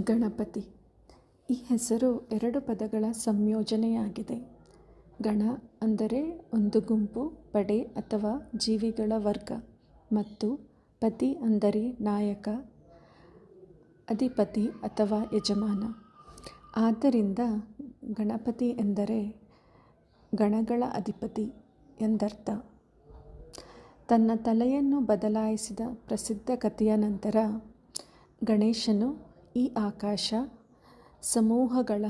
ಗಣಪತಿ. ಈ ಹೆಸರು ಎರಡು ಪದಗಳ ಸಂಯೋಜನೆಯಾಗಿದೆ. ಗಣ ಅಂದರೆ ಒಂದು ಗುಂಪು, ಪಡೆ ಅಥವಾ ಜೀವಿಗಳ ವರ್ಗ, ಮತ್ತು ಪತಿ ಅಂದರೆ ನಾಯಕ, ಅಧಿಪತಿ ಅಥವಾ ಯಜಮಾನ. ಆದ್ದರಿಂದ ಗಣಪತಿ ಎಂದರೆ ಗಣಗಳ ಅಧಿಪತಿ ಎಂದರ್ಥ. ತನ್ನ ತಲೆಯನ್ನು ಬದಲಾಯಿಸಿದ ಪ್ರಸಿದ್ಧ ಕಥೆಯ ನಂತರ ಗಣೇಶನು ಈ ಆಕಾಶ ಸಮೂಹಗಳ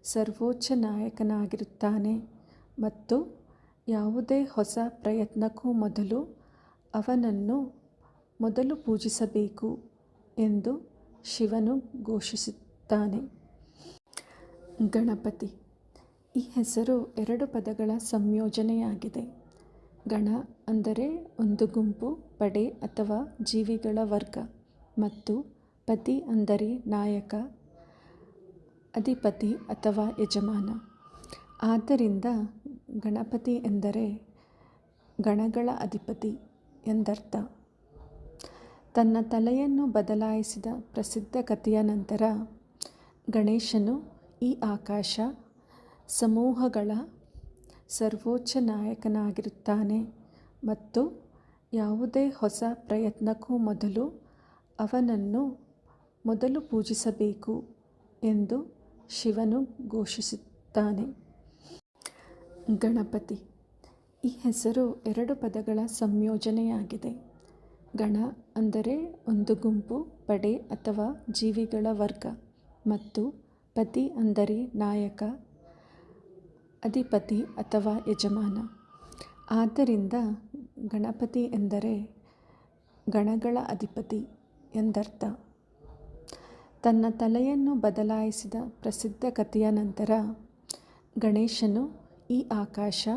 ಸರ್ವೋಚ್ಚ ನಾಯಕನಾಗಿರುತ್ತಾನೆ ಮತ್ತು ಯಾವುದೇ ಹೊಸ ಪ್ರಯತ್ನಕ್ಕೂ ಮೊದಲು ಅವನನ್ನು ಮೊದಲು ಪೂಜಿಸಬೇಕು ಎಂದು ಶಿವನು ಘೋಷಿಸುತ್ತಾನೆ. ಗಣಪತಿ. ಈ ಹೆಸರು ಎರಡು ಪದಗಳ ಸಂಯೋಜನೆಯಾಗಿದೆ. ಗಣ ಅಂದರೆ ಒಂದು ಗುಂಪು, ಪಡೆ ಅಥವಾ ಜೀವಿಗಳ ವರ್ಗ, ಮತ್ತು ಪತಿ ಅಂದರೆ ನಾಯಕ, ಅಧಿಪತಿ ಅಥವಾ ಯಜಮಾನ. ಆದ್ದರಿಂದ ಗಣಪತಿ ಎಂದರೆ ಗಣಗಳ ಅಧಿಪತಿ ಎಂದರ್ಥ. ತನ್ನ ತಲೆಯನ್ನು ಬದಲಾಯಿಸಿದ ಪ್ರಸಿದ್ಧ ಕಥೆಯ ನಂತರ ಗಣೇಶನು ಈ ಆಕಾಶ ಸಮೂಹಗಳ ಸರ್ವೋಚ್ಚ ನಾಯಕನಾಗಿರುತ್ತಾನೆ ಮತ್ತು ಯಾವುದೇ ಹೊಸ ಪ್ರಯತ್ನಕ್ಕೂ ಮೊದಲು ಅವನನ್ನು ಮೊದಲು ಪೂಜಿಸಬೇಕು ಎಂದು ಶಿವನು ಘೋಷಿಸುತ್ತಾನೆ. ಗಣಪತಿ. ಈ ಹೆಸರು ಎರಡು ಪದಗಳ ಸಂಯೋಜನೆಯಾಗಿದೆ. ಗಣ ಅಂದರೆ ಒಂದು ಗುಂಪು, ಪಡೆ ಅಥವಾ ಜೀವಿಗಳ ವರ್ಗ, ಮತ್ತು ಪತಿ ಅಂದರೆ ನಾಯಕ, ಅಧಿಪತಿ ಅಥವಾ ಯಜಮಾನ. ಆದ್ದರಿಂದ ಗಣಪತಿ ಎಂದರೆ ಗಣಗಳ ಅಧಿಪತಿ ಎಂದರ್ಥ. ತನ್ನ ತಲೆಯನ್ನು ಬದಲಾಯಿಸಿದ ಪ್ರಸಿದ್ಧ ಕಥೆಯ ನಂತರ ಗಣೇಶನು ಈ ಆಕಾಶ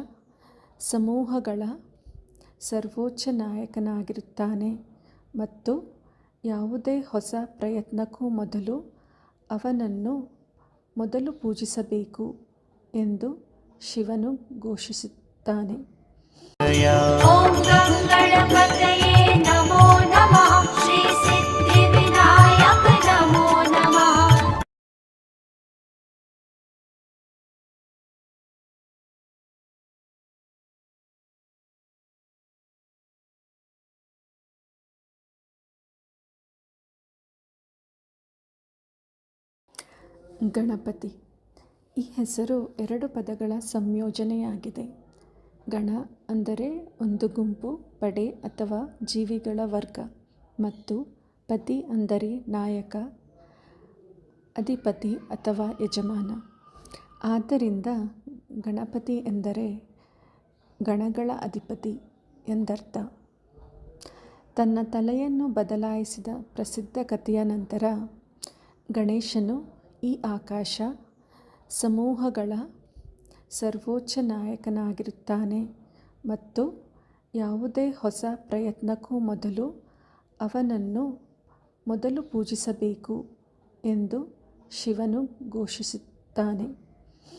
ಸಮೂಹಗಳ ಸರ್ವೋಚ್ಚ ನಾಯಕನಾಗಿರುತ್ತಾನೆ ಮತ್ತು ಯಾವುದೇ ಹೊಸ ಪ್ರಯತ್ನಕ್ಕೂ ಮೊದಲು ಅವನನ್ನು ಮೊದಲು ಪೂಜಿಸಬೇಕು ಎಂದು ಶಿವನು ಘೋಷಿಸುತ್ತಾನೆ. ಓಂ ಗಂ ಗಣಪತಯೇ ನಮೋ ನಮಃ. ಶ್ರೀ ಸಿದ್ಧಿ ವಿನಾಯಕ ನಮೋ ನಮಃ. ಗಣಪತಿ. ಈ ಹೆಸರು ಎರಡು ಪದಗಳ ಸಂಯೋಜನೆಯಾಗಿದೆ. ಗಣ ಅಂದರೆ ಒಂದು ಗುಂಪು, ಪಡೆ ಅಥವಾ ಜೀವಿಗಳ ವರ್ಗ, ಮತ್ತು ಪತಿ ಅಂದರೆ ನಾಯಕ, ಅಧಿಪತಿ ಅಥವಾ ಯಜಮಾನ. ಆದ್ದರಿಂದ ಗಣಪತಿ ಎಂದರೆ ಗಣಗಳ ಅಧಿಪತಿ ಎಂದರ್ಥ. ತನ್ನ ತಲೆಯನ್ನು ಬದಲಾಯಿಸಿದ ಪ್ರಸಿದ್ಧ ಕಥೆಯ ನಂತರ ಗಣೇಶನು ಈ ಆಕಾಶ ಸಮೂಹಗಳ ಸರ್ವೋಚ್ಚ ನಾಯಕನಾಗಿರುತ್ತಾನೆ ಮತ್ತು ಯಾವುದೇ ಹೊಸ ಪ್ರಯತ್ನಕ್ಕೂ ಮೊದಲು ಅವನನ್ನು ಮೊದಲು ಪೂಜಿಸಬೇಕು ಎಂದು ಶಿವನು ಘೋಷಿಸುತ್ತಾನೆ.